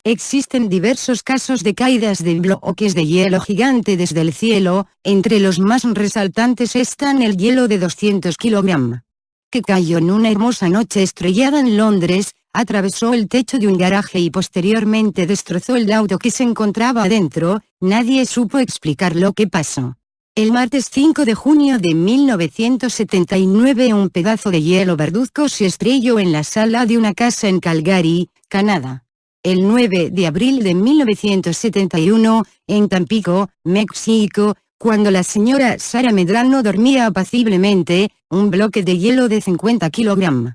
Existen diversos casos de caídas de bloques de hielo gigante desde el cielo, entre los más resaltantes están el hielo de 200 kilogramos, que cayó en una hermosa noche estrellada en Londres, atravesó el techo de un garaje y posteriormente destrozó el auto que se encontraba adentro. Nadie supo explicar lo que pasó. El martes 5 de junio de 1979 un pedazo de hielo verduzco se estrelló en la sala de una casa en Calgary, Canadá. El 9 de abril de 1971, en Tampico, México, cuando la señora Sara Medrano dormía apaciblemente, un bloque de hielo de 50 kilogramos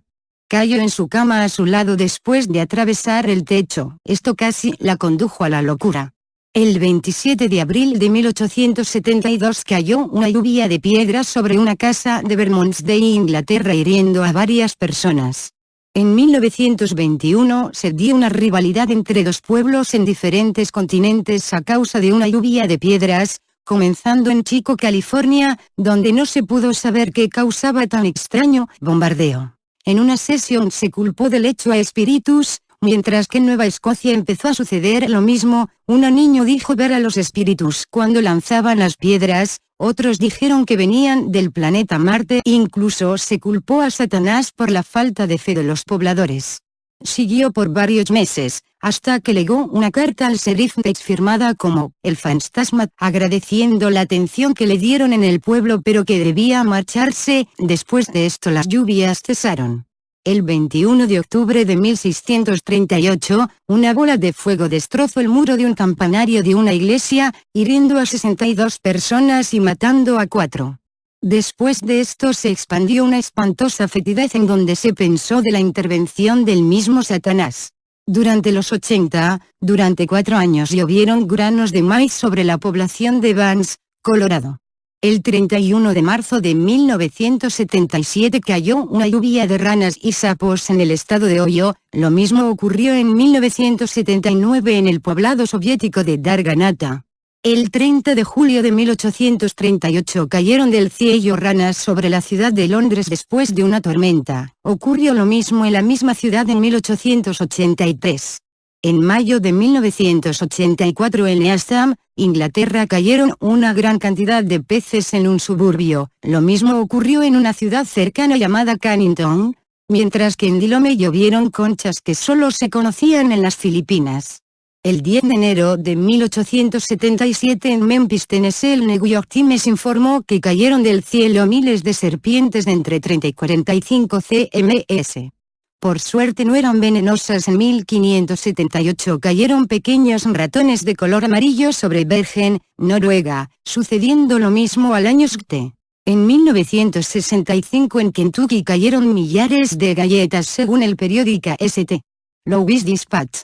cayó en su cama a su lado después de atravesar el techo. Esto casi la condujo a la locura. El 27 de abril de 1872 cayó una lluvia de piedras sobre una casa de Bermondsey, Inglaterra, hiriendo a varias personas. En 1921 se dio una rivalidad entre dos pueblos en diferentes continentes a causa de una lluvia de piedras, comenzando en Chico, California, donde no se pudo saber qué causaba tan extraño bombardeo. En una sesión se culpó del hecho a espíritus, mientras que en Nueva Escocia empezó a suceder lo mismo. Un niño dijo ver a los espíritus cuando lanzaban las piedras, otros dijeron que venían del planeta Marte, incluso se culpó a Satanás por la falta de fe de los pobladores. Siguió por varios meses, hasta que legó una carta al sheriff Bates firmada como el fantasma, agradeciendo la atención que le dieron en el pueblo pero que debía marcharse. Después de esto las lluvias cesaron. El 21 de octubre de 1638, una bola de fuego destrozó el muro de un campanario de una iglesia, hiriendo a 62 personas y matando a 4. Después de esto se expandió una espantosa fetidez en donde se pensó de la intervención del mismo Satanás. Durante los 80, durante 4 años llovieron granos de maíz sobre la población de Vance, Colorado. El 31 de marzo de 1977 cayó una lluvia de ranas y sapos en el estado de Ohio. Lo mismo ocurrió en 1979 en el poblado soviético de Darganata. El 30 de julio de 1838 cayeron del cielo ranas sobre la ciudad de Londres después de una tormenta. Ocurrió lo mismo en la misma ciudad en 1883. En mayo de 1984 en Eastham, Inglaterra, cayeron una gran cantidad de peces en un suburbio. Lo mismo ocurrió en una ciudad cercana llamada Cannington, mientras que en Dillome llovieron conchas que solo se conocían en las Filipinas. El 10 de enero de 1877 en Memphis, Tennessee, el New York Times informó que cayeron del cielo miles de serpientes de entre 30 y 45 cms. Por suerte no eran venenosas. En 1578 cayeron pequeños ratones de color amarillo sobre Bergen, Noruega, sucediendo lo mismo al año siguiente. En 1965 en Kentucky cayeron millares de galletas según el periódico St. Louis Dispatch.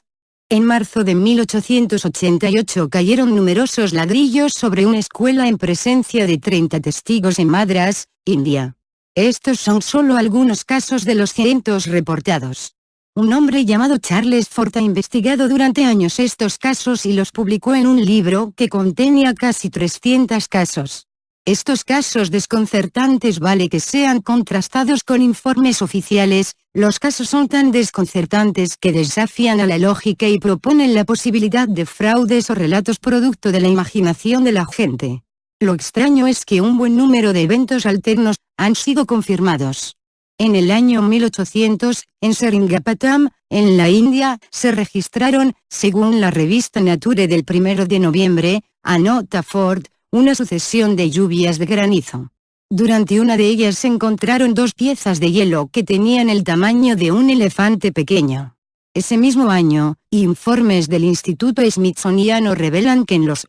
En marzo de 1888 cayeron numerosos ladrillos sobre una escuela en presencia de 30 testigos en Madras, India. Estos son solo algunos casos de los cientos reportados. Un hombre llamado Charles Fort ha investigado durante años estos casos y los publicó en un libro que contenía casi 300 casos. Estos casos desconcertantes vale que sean contrastados con informes oficiales. Los casos son tan desconcertantes que desafían a la lógica y proponen la posibilidad de fraudes o relatos producto de la imaginación de la gente. Lo extraño es que un buen número de eventos alternos han sido confirmados. En el año 1800, en Seringapatam, en la India, se registraron, según la revista Nature del 1 de noviembre, anota Ford, una sucesión de lluvias de granizo. Durante una de ellas se encontraron 2 piezas de hielo que tenían el tamaño de un elefante pequeño. Ese mismo año, informes del Instituto Smithsoniano revelan que en los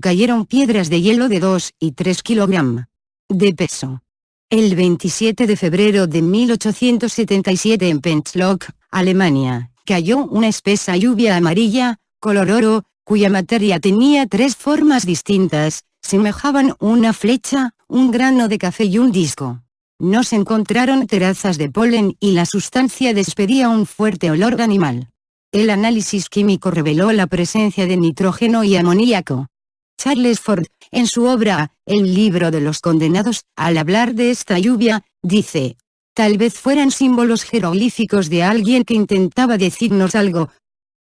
cayeron piedras de hielo de 2 y 3 kilogramos de peso. El 27 de febrero de 1877 en Pentzloch, Alemania, cayó una espesa lluvia amarilla, color oro, cuya materia tenía 3 formas distintas, semejaban una flecha, un grano de café y un disco. No se encontraron trazas de polen y la sustancia despedía un fuerte olor animal. El análisis químico reveló la presencia de nitrógeno y amoníaco. Charles Ford, en su obra, El libro de los condenados, al hablar de esta lluvia, dice: tal vez fueran símbolos jeroglíficos de alguien que intentaba decirnos algo.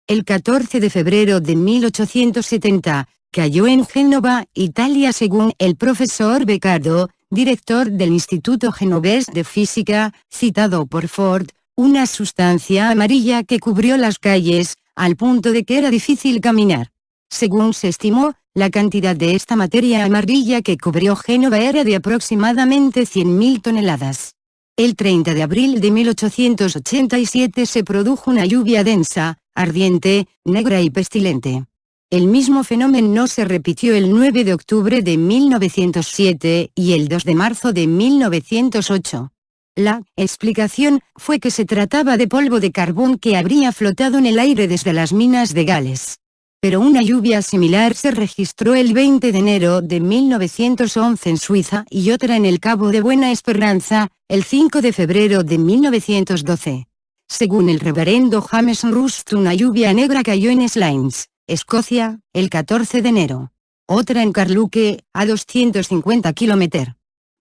El 14 de febrero de 1870, cayó en Génova, Italia según el profesor Beccardo, director del Instituto Genovés de Física, citado por Ford, una sustancia amarilla que cubrió las calles, al punto de que era difícil caminar. Según se estimó, la cantidad de esta materia amarilla que cubrió Génova era de aproximadamente 100.000 toneladas. El 30 de abril de 1887 se produjo una lluvia densa, ardiente, negra y pestilente. El mismo fenómeno no se repitió el 9 de octubre de 1907 y el 2 de marzo de 1908. La explicación fue que se trataba de polvo de carbón que habría flotado en el aire desde las minas de Gales. Pero una lluvia similar se registró el 20 de enero de 1911 en Suiza y otra en el Cabo de Buena Esperanza, el 5 de febrero de 1912. Según el reverendo James Rust, una lluvia negra cayó en Slains, Escocia, el 14 de enero. Otra en Carluke, a 250 km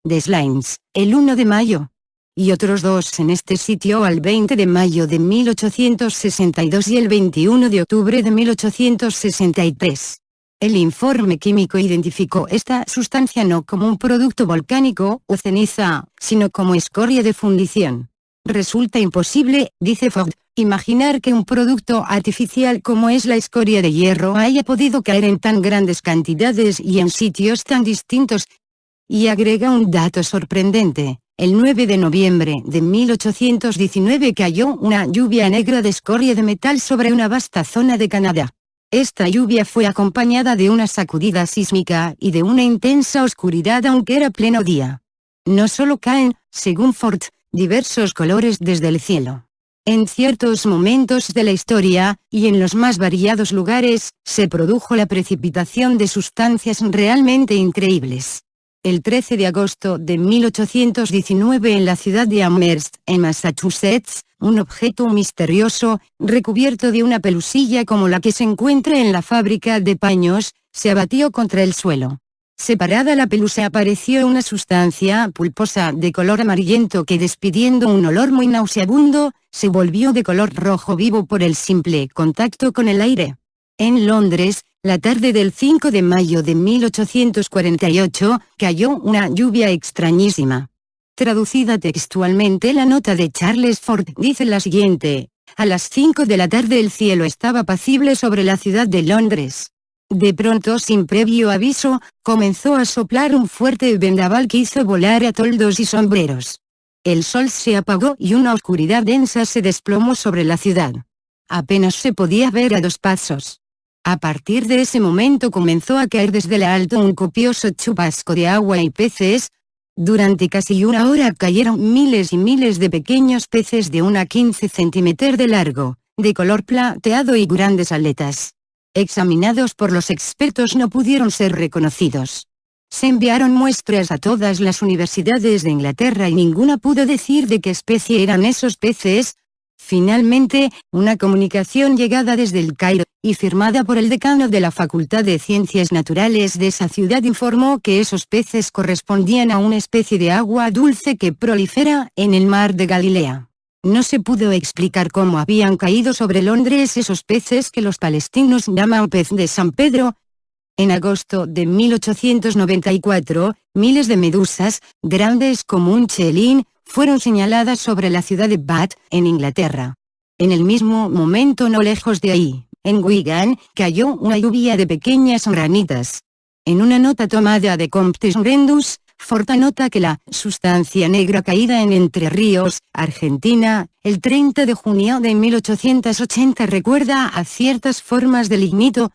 de Slains, el 1 de mayo. Y otros dos en este sitio al 20 de mayo de 1862 y el 21 de octubre de 1863. El informe químico identificó esta sustancia no como un producto volcánico o ceniza, sino como escoria de fundición. Resulta imposible, dice Ford, imaginar que un producto artificial como es la escoria de hierro haya podido caer en tan grandes cantidades y en sitios tan distintos. Y agrega un dato sorprendente. El 9 de noviembre de 1819 cayó una lluvia negra de escoria de metal sobre una vasta zona de Canadá. Esta lluvia fue acompañada de una sacudida sísmica y de una intensa oscuridad aunque era pleno día. No solo caen, según Ford, diversos colores desde el cielo. En ciertos momentos de la historia, y en los más variados lugares, se produjo la precipitación de sustancias realmente increíbles. El 13 de agosto de 1819 en la ciudad de Amherst, en Massachusetts, un objeto misterioso, recubierto de una pelusilla como la que se encuentra en la fábrica de paños, se abatió contra el suelo. Separada la pelusa apareció una sustancia pulposa de color amarillento que despidiendo un olor muy nauseabundo, se volvió de color rojo vivo por el simple contacto con el aire. En Londres, la tarde del 5 de mayo de 1848, cayó una lluvia extrañísima. Traducida textualmente, la nota de Charles Ford dice la siguiente: a las 5 de la tarde el cielo estaba apacible sobre la ciudad de Londres. De pronto, sin previo aviso, comenzó a soplar un fuerte vendaval que hizo volar a toldos y sombreros. El sol se apagó y una oscuridad densa se desplomó sobre la ciudad. Apenas se podía ver a 2 pasos. A partir de ese momento comenzó a caer desde lo alto un copioso chubasco de agua y peces. Durante casi una hora cayeron miles y miles de pequeños peces de 15 centímetros de largo, de color plateado y grandes aletas. Examinados por los expertos no pudieron ser reconocidos. Se enviaron muestras a todas las universidades de Inglaterra y ninguna pudo decir de qué especie eran esos peces. Finalmente, una comunicación llegada desde el Cairo, y firmada por el decano de la Facultad de Ciencias Naturales de esa ciudad informó que esos peces correspondían a una especie de agua dulce que prolifera en el mar de Galilea. No se pudo explicar cómo habían caído sobre Londres esos peces que los palestinos llaman pez de San Pedro. En agosto de 1894, miles de medusas, grandes como un chelín, fueron señaladas sobre la ciudad de Bath, en Inglaterra. En el mismo momento, no lejos de ahí, en Wigan, cayó una lluvia de pequeñas ranitas. En una nota tomada de Comptes Rendus, Ford anota que la sustancia negra caída en Entre Ríos, Argentina, el 30 de junio de 1880 recuerda a ciertas formas de lignito.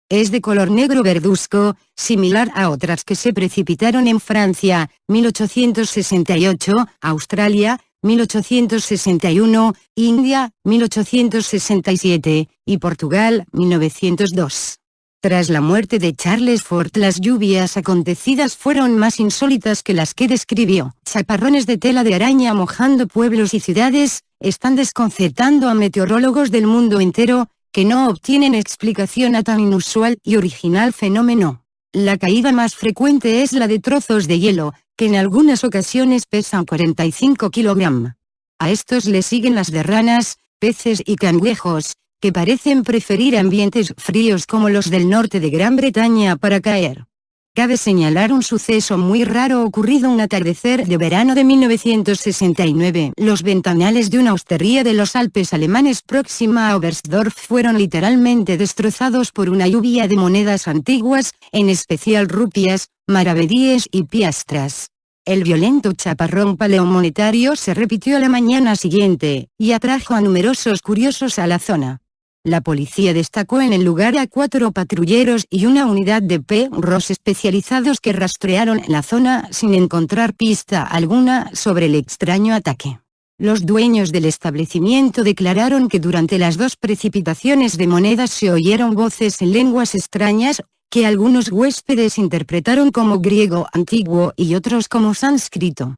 Es de color negro verduzco, similar a otras que se precipitaron en Francia, 1868, Australia, 1861, India, 1867, y Portugal, 1902. Tras la muerte de Charles Ford, las lluvias acontecidas fueron más insólitas que las que describió. Chaparrones de tela de araña mojando pueblos y ciudades, están desconcertando a meteorólogos del mundo entero, que no obtienen explicación a tan inusual y original fenómeno. La caída más frecuente es la de trozos de hielo, que en algunas ocasiones pesan 45 kilogramos. A estos le siguen las de ranas, peces y cangrejos, que parecen preferir ambientes fríos como los del norte de Gran Bretaña para caer. Cabe señalar un suceso muy raro ocurrido un atardecer de verano de 1969. Los ventanales de una hostería de los Alpes alemanes próxima a Oberstdorf fueron literalmente destrozados por una lluvia de monedas antiguas, en especial rupias, maravedíes y piastras. El violento chaparrón paleomonetario se repitió a la mañana siguiente, y atrajo a numerosos curiosos a la zona. La policía destacó en el lugar a 4 patrulleros y una unidad de perros especializados que rastrearon la zona sin encontrar pista alguna sobre el extraño ataque. Los dueños del establecimiento declararon que durante las 2 precipitaciones de monedas se oyeron voces en lenguas extrañas, que algunos huéspedes interpretaron como griego antiguo y otros como sánscrito.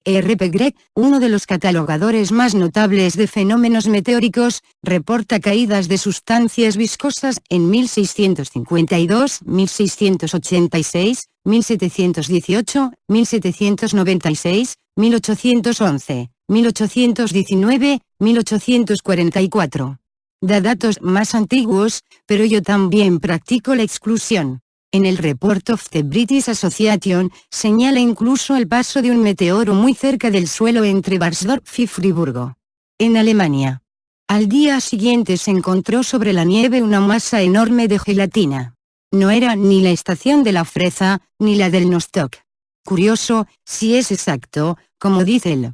R.P. Gregg, uno de los catalogadores más notables de fenómenos meteóricos, reporta caídas de sustancias viscosas en 1652, 1686, 1718, 1796, 1811, 1819, 1844. Da datos más antiguos, pero yo también practico la exclusión. En el Report of the British Association, señala incluso el paso de un meteoro muy cerca del suelo entre Barsdorf y Friburgo, en Alemania. Al día siguiente se encontró sobre la nieve una masa enorme de gelatina. No era ni la estación de la fresa, ni la del Nostock. Curioso, si es exacto, como dice él.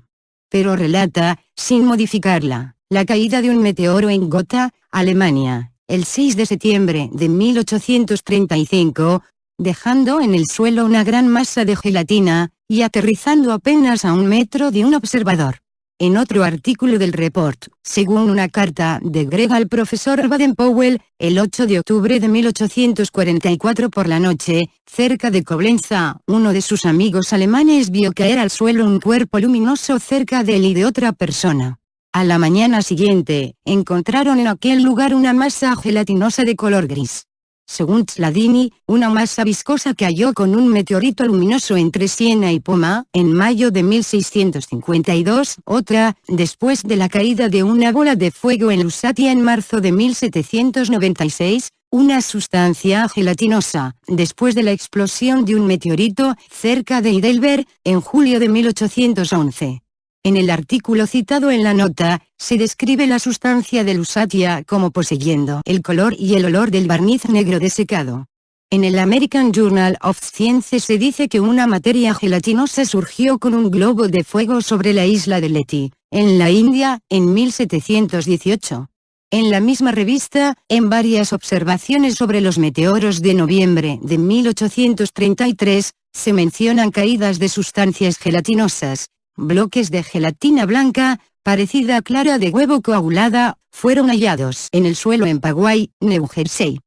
Pero relata, sin modificarla, la caída de un meteoro en Gotha, Alemania, el 6 de septiembre de 1835, dejando en el suelo una gran masa de gelatina, y aterrizando apenas a 1 metro de un observador. En otro artículo del report, según una carta de Gregg al profesor Baden-Powell, el 8 de octubre de 1844 por la noche, cerca de Coblenza, uno de sus amigos alemanes vio caer al suelo un cuerpo luminoso cerca de él y de otra persona. A la mañana siguiente, encontraron en aquel lugar una masa gelatinosa de color gris. Según Chladini, una masa viscosa cayó con un meteorito luminoso entre Siena y Poma, en mayo de 1652, otra, después de la caída de una bola de fuego en Lusatia en marzo de 1796, una sustancia gelatinosa, después de la explosión de un meteorito, cerca de Heidelberg, en julio de 1811. En el artículo citado en la nota, se describe la sustancia de Lusatia como poseyendo el color y el olor del barniz negro desecado. En el American Journal of Science se dice que una materia gelatinosa surgió con un globo de fuego sobre la isla de Leti, en la India, en 1718. En la misma revista, en varias observaciones sobre los meteoros de noviembre de 1833, se mencionan caídas de sustancias gelatinosas. Bloques de gelatina blanca, parecida a clara de huevo coagulada, fueron hallados en el suelo en Poway, New Jersey.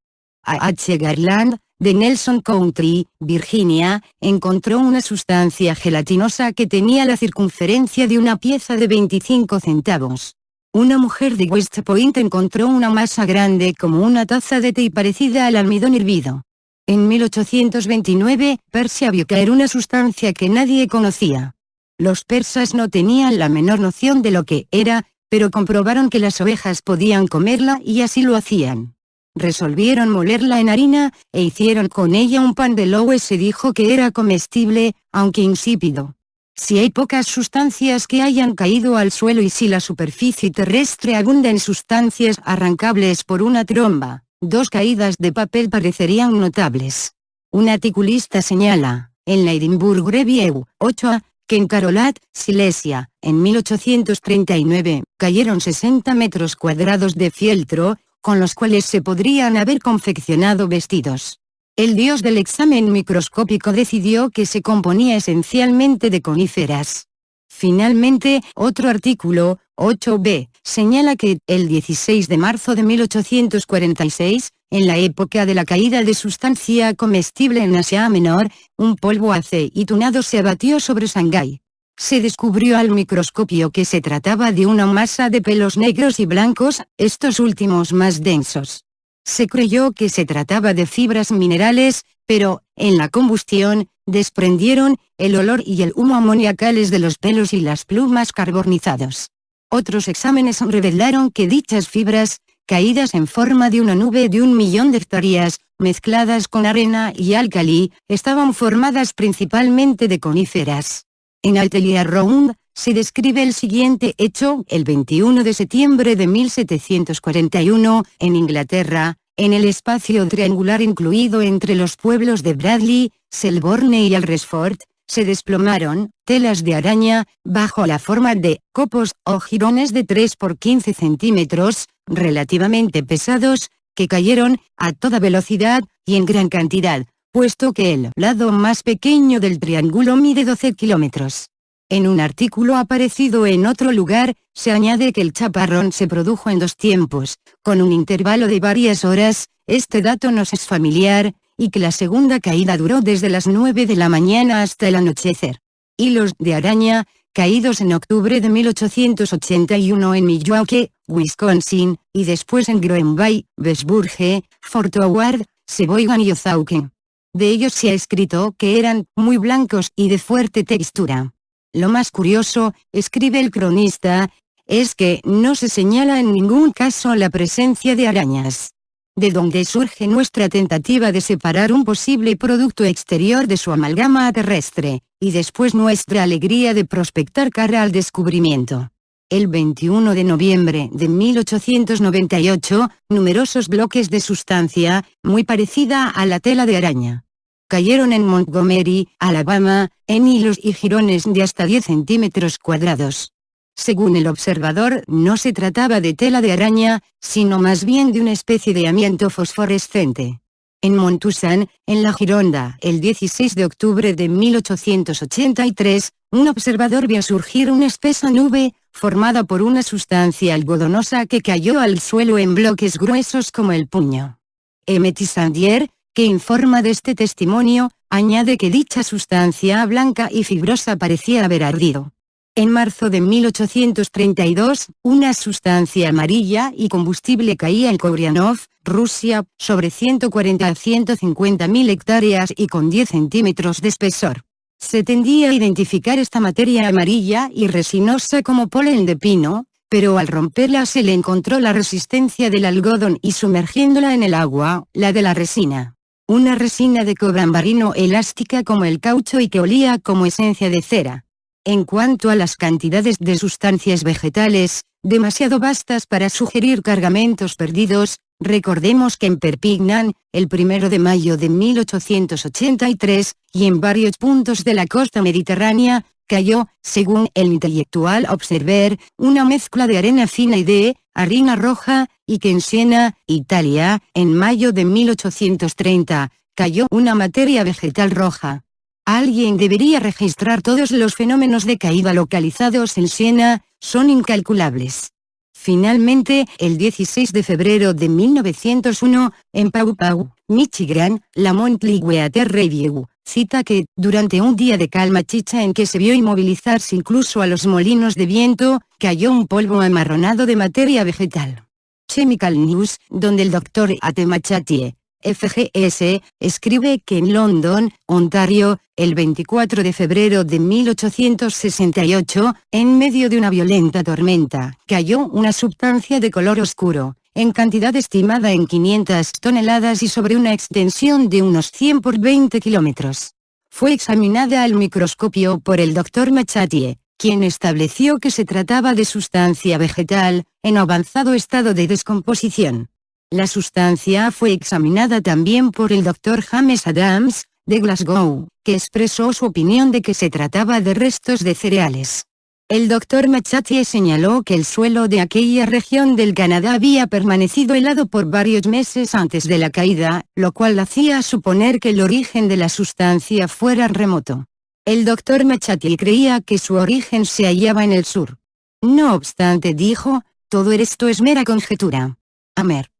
A. H. Garland, de Nelson Country, Virginia, encontró una sustancia gelatinosa que tenía la circunferencia de una pieza de 25 centavos. Una mujer de West Point encontró una masa grande como una taza de té y parecida al almidón hervido. En 1829, Persia vio caer una sustancia que nadie conocía. Los persas no tenían la menor noción de lo que era, pero comprobaron que las ovejas podían comerla y así lo hacían. Resolvieron molerla en harina, e hicieron con ella un pan de lowe. Se dijo que era comestible, aunque insípido. Si hay pocas sustancias que hayan caído al suelo y si la superficie terrestre abunda en sustancias arrancables por una tromba, 2 caídas de papel parecerían notables. Un articulista señala, en la Edinburgh Review, 8a, que en Karolat, Silesia, en 1839, cayeron 60 metros cuadrados de fieltro, con los cuales se podrían haber confeccionado vestidos. El dios del examen microscópico decidió que se componía esencialmente de coníferas. Finalmente, otro artículo, 8b, señala que, el 16 de marzo de 1846, en la época de la caída de sustancia comestible en Asia Menor, un polvo aceitunado se abatió sobre Shanghái. Se descubrió al microscopio que se trataba de una masa de pelos negros y blancos, estos últimos más densos. Se creyó que se trataba de fibras minerales, pero, en la combustión, desprendieron el olor y el humo amoniacales de los pelos y las plumas carbonizados. Otros exámenes revelaron que dichas fibras, caídas en forma de una nube de 1 millón de hectáreas, mezcladas con arena y álcali, estaban formadas principalmente de coníferas. En Atelier Round, se describe el siguiente hecho: el 21 de septiembre de 1741, en Inglaterra, en el espacio triangular incluido entre los pueblos de Bradley, Selborne y Alresford, se desplomaron telas de araña, bajo la forma de copos o jirones de 3 por 15 centímetros, relativamente pesados, que cayeron a toda velocidad y en gran cantidad, puesto que el lado más pequeño del triángulo mide 12 kilómetros. En un artículo aparecido en otro lugar, se añade que el chaparrón se produjo en 2 tiempos, con un intervalo de varias horas. Este dato nos es familiar, y que la segunda caída duró desde las 9 de la mañana hasta el anochecer. Hilos de araña, caídos en octubre de 1881 en Milwaukee, Wisconsin, y después en Green Bay, Westburge, Fort Howard, Sheboygan y Ozaukee. De ellos se ha escrito que eran muy blancos y de fuerte textura. Lo más curioso, escribe el cronista, es que no se señala en ningún caso la presencia de arañas. De donde surge nuestra tentativa de separar un posible producto exterior de su amalgama terrestre, y después nuestra alegría de prospectar cara al descubrimiento. El 21 de noviembre de 1898, numerosos bloques de sustancia, muy parecida a la tela de araña, cayeron en Montgomery, Alabama, en hilos y jirones de hasta 10 centímetros cuadrados. Según el observador, no se trataba de tela de araña, sino más bien de una especie de amianto fosforescente. En Montusan, en la Gironda, el 16 de octubre de 1883, un observador vio surgir una espesa nube, formada por una sustancia algodonosa que cayó al suelo en bloques gruesos como el puño. M. Tissandier, que informa de este testimonio, añade que dicha sustancia blanca y fibrosa parecía haber ardido. En marzo de 1832, una sustancia amarilla y combustible caía en Kobrianov, Rusia, sobre 140 a 150.000 hectáreas y con 10 centímetros de espesor. Se tendía a identificar esta materia amarilla y resinosa como polen de pino, pero al romperla se le encontró la resistencia del algodón y sumergiéndola en el agua, la de la resina. Una resina de cobrambarino elástica como el caucho y que olía como esencia de cera. En cuanto a las cantidades de sustancias vegetales, demasiado vastas para sugerir cargamentos perdidos, recordemos que en Perpignan, el 1 de mayo de 1883, y en varios puntos de la costa mediterránea, cayó, según el Intellectual Observer, una mezcla de arena fina y de harina roja, y que en Siena, Italia, en mayo de 1830, cayó una materia vegetal roja. Alguien debería registrar todos los fenómenos de caída localizados en Siena, son incalculables. Finalmente, el 16 de febrero de 1901, en Paw Paw, Michigan, la Monthly Weather Review cita que, durante un día de calma chicha en que se vio inmovilizarse incluso a los molinos de viento, cayó un polvo amarronado de materia vegetal. Chemical News, donde el Dr. A.T. Machatie, FGS, escribe que en London, Ontario, el 24 de febrero de 1868, en medio de una violenta tormenta, cayó una sustancia de color oscuro, en cantidad estimada en 500 toneladas y sobre una extensión de unos 100 por 20 kilómetros. Fue examinada al microscopio por el Dr. Machatie, quien estableció que se trataba de sustancia vegetal, en avanzado estado de descomposición. La sustancia fue examinada también por el Dr. James Adams, de Glasgow, que expresó su opinión de que se trataba de restos de cereales. El Dr. Machatie señaló que el suelo de aquella región del Canadá había permanecido helado por varios meses antes de la caída, lo cual hacía suponer que el origen de la sustancia fuera remoto. El Dr. Machatie creía que su origen se hallaba en el sur. No obstante, dijo, todo esto es mera conjetura. Amer.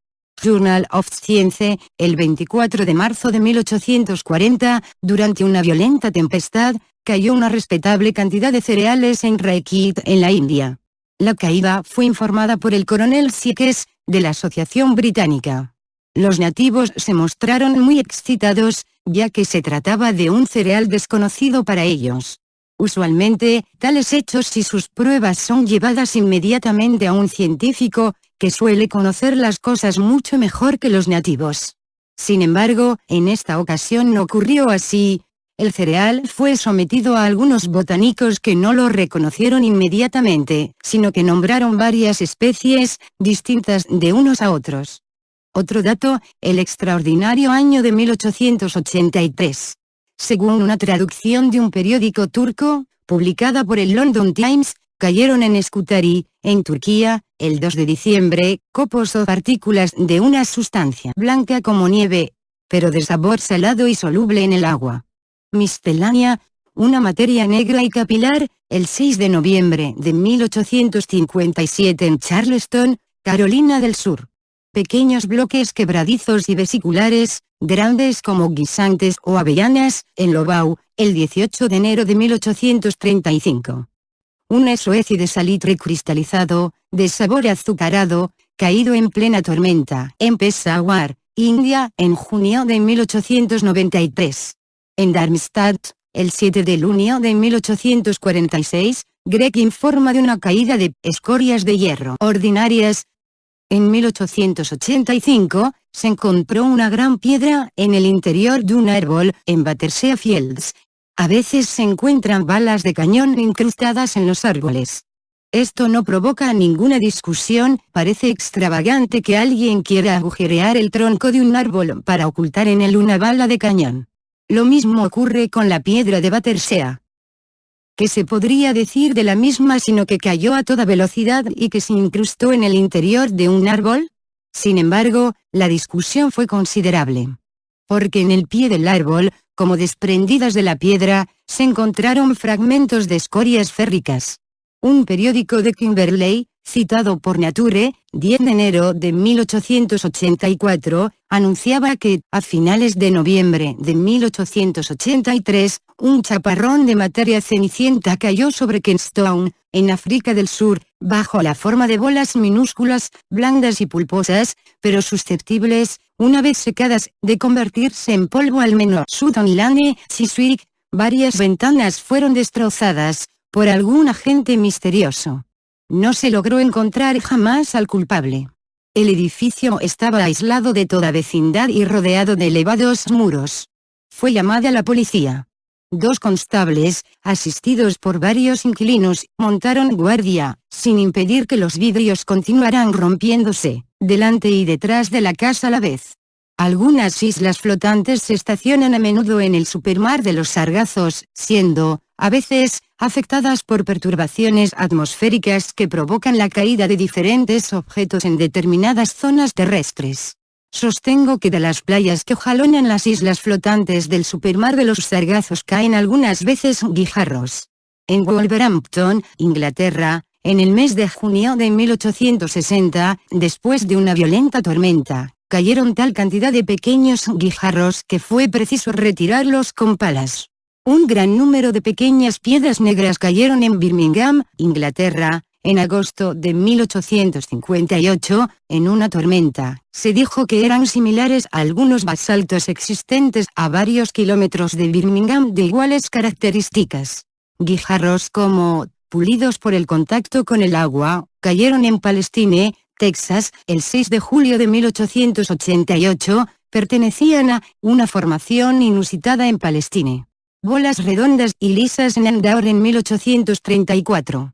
Journal of Science, el 24 de marzo de 1840, durante una violenta tempestad, cayó una respetable cantidad de cereales en Raikit, en la India. La caída fue informada por el coronel Sykes, de la Asociación Británica. Los nativos se mostraron muy excitados, ya que se trataba de un cereal desconocido para ellos. Usualmente, tales hechos y sus pruebas son llevadas inmediatamente a un científico, que suele conocer las cosas mucho mejor que los nativos. Sin embargo, en esta ocasión no ocurrió así. El cereal fue sometido a algunos botánicos que no lo reconocieron inmediatamente, sino que nombraron varias especies, distintas de unos a otros. Otro dato, el extraordinario año de 1883. Según una traducción de un periódico turco, publicada por el London Times, cayeron en Scutari, en Turquía, el 2 de diciembre, copos o partículas de una sustancia blanca como nieve, pero de sabor salado y soluble en el agua. Miscelánea, una materia negra y capilar, el 6 de noviembre de 1857 en Charleston, Carolina del Sur. Pequeños bloques quebradizos y vesiculares, grandes como guisantes o avellanas, en Lobau, el 18 de enero de 1835. Un SOS de salitre cristalizado, de sabor azucarado, caído en plena tormenta, en Peshawar, India, en junio de 1893. En Darmstadt, el 7 de junio de 1846, Gregg informa de una caída de escorias de hierro ordinarias. En 1885, se encontró una gran piedra en el interior de un árbol, en Battersea Fields. A veces se encuentran balas de cañón incrustadas en los árboles. Esto no provoca ninguna discusión, parece extravagante que alguien quiera agujerear el tronco de un árbol para ocultar en él una bala de cañón. Lo mismo ocurre con la piedra de Battersea. ¿Qué se podría decir de la misma sino que cayó a toda velocidad y que se incrustó en el interior de un árbol? Sin embargo, la discusión fue considerable. Porque en el pie del árbol, como desprendidas de la piedra, se encontraron fragmentos de escorias férricas. Un periódico de Kimberley, citado por Nature, 10 de enero de 1884, anunciaba que, a finales de noviembre de 1883, un chaparrón de materia cenicienta cayó sobre Kingstown, en África del Sur, bajo la forma de bolas minúsculas, blandas y pulposas, pero susceptibles, una vez secadas, de convertirse en polvo al menor. Sutherland, Chiswick, varias ventanas fueron destrozadas, por algún agente misterioso. No se logró encontrar jamás al culpable. El edificio estaba aislado de toda vecindad y rodeado de elevados muros. Fue llamada la policía. 2 constables, asistidos por varios inquilinos, montaron guardia, sin impedir que los vidrios continuaran rompiéndose, delante y detrás de la casa a la vez. Algunas islas flotantes se estacionan a menudo en el supermar de los Sargazos, siendo, a veces, afectadas por perturbaciones atmosféricas que provocan la caída de diferentes objetos en determinadas zonas terrestres. Sostengo que de las playas que jalonan las islas flotantes del supermar de los Sargazos caen algunas veces guijarros. En Wolverhampton, Inglaterra, en el mes de junio de 1860, después de una violenta tormenta, cayeron tal cantidad de pequeños guijarros que fue preciso retirarlos con palas. Un gran número de pequeñas piedras negras cayeron en Birmingham, Inglaterra, en agosto de 1858, en una tormenta. Se dijo que eran similares a algunos basaltos existentes a varios kilómetros de Birmingham de iguales características. Guijarros como, pulidos por el contacto con el agua, cayeron en Palestine, Texas, el 6 de julio de 1888, pertenecían a una formación inusitada en Palestine. Bolas redondas y lisas en Andover en 1834.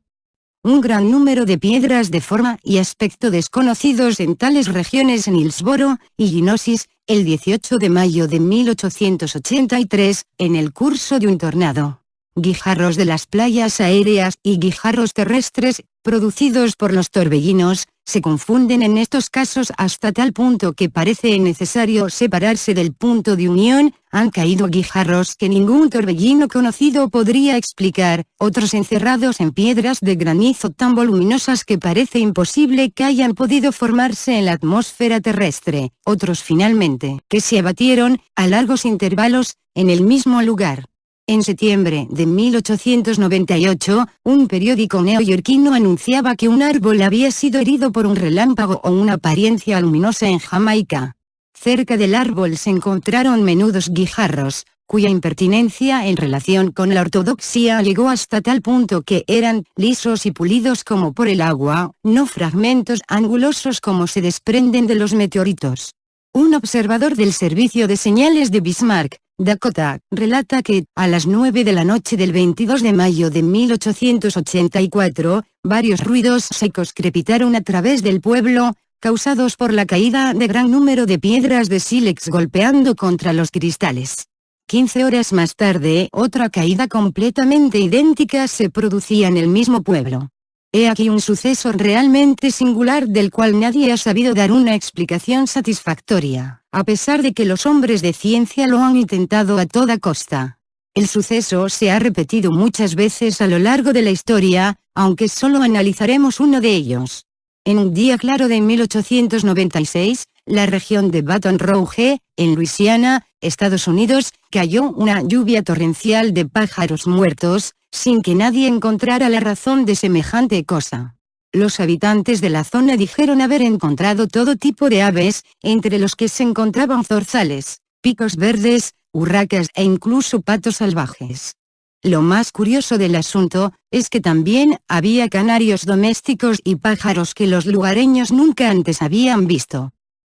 Un gran número de piedras de forma y aspecto desconocidos en tales regiones en Hillsboro, Illinois, el 18 de mayo de 1883, en el curso de un tornado. Guijarros de las playas aéreas y guijarros terrestres, producidos por los torbellinos, se confunden en estos casos hasta tal punto que parece necesario separarse del punto de unión. Han caído guijarros que ningún torbellino conocido podría explicar, otros encerrados en piedras de granizo tan voluminosas que parece imposible que hayan podido formarse en la atmósfera terrestre, otros finalmente, que se abatieron, a largos intervalos, en el mismo lugar. En septiembre de 1898, un periódico neoyorquino anunciaba que un árbol había sido herido por un relámpago o una apariencia luminosa en Jamaica. Cerca del árbol se encontraron menudos guijarros, cuya impertinencia en relación con la ortodoxia llegó hasta tal punto que eran lisos y pulidos como por el agua, no fragmentos angulosos como se desprenden de los meteoritos. Un observador del servicio de señales de Bismarck, Dakota, relata que, a las 9 de la noche del 22 de mayo de 1884, varios ruidos secos crepitaron a través del pueblo, causados por la caída de gran número de piedras de sílex golpeando contra los cristales. 15 horas más tarde, otra caída completamente idéntica se producía en el mismo pueblo. He aquí un suceso realmente singular del cual nadie ha sabido dar una explicación satisfactoria, a pesar de que los hombres de ciencia lo han intentado a toda costa. El suceso se ha repetido muchas veces a lo largo de la historia, aunque solo analizaremos uno de ellos. En un día claro de 1896, la región de Baton Rouge, en Luisiana, Estados Unidos, cayó una lluvia torrencial de pájaros muertos, sin que nadie encontrara la razón de semejante cosa. Los habitantes de la zona dijeron haber encontrado todo tipo de aves, entre los que se encontraban zorzales, picos verdes, urracas e incluso patos salvajes. Lo más curioso del asunto, es que también había canarios domésticos y pájaros que los lugareños nunca antes habían visto.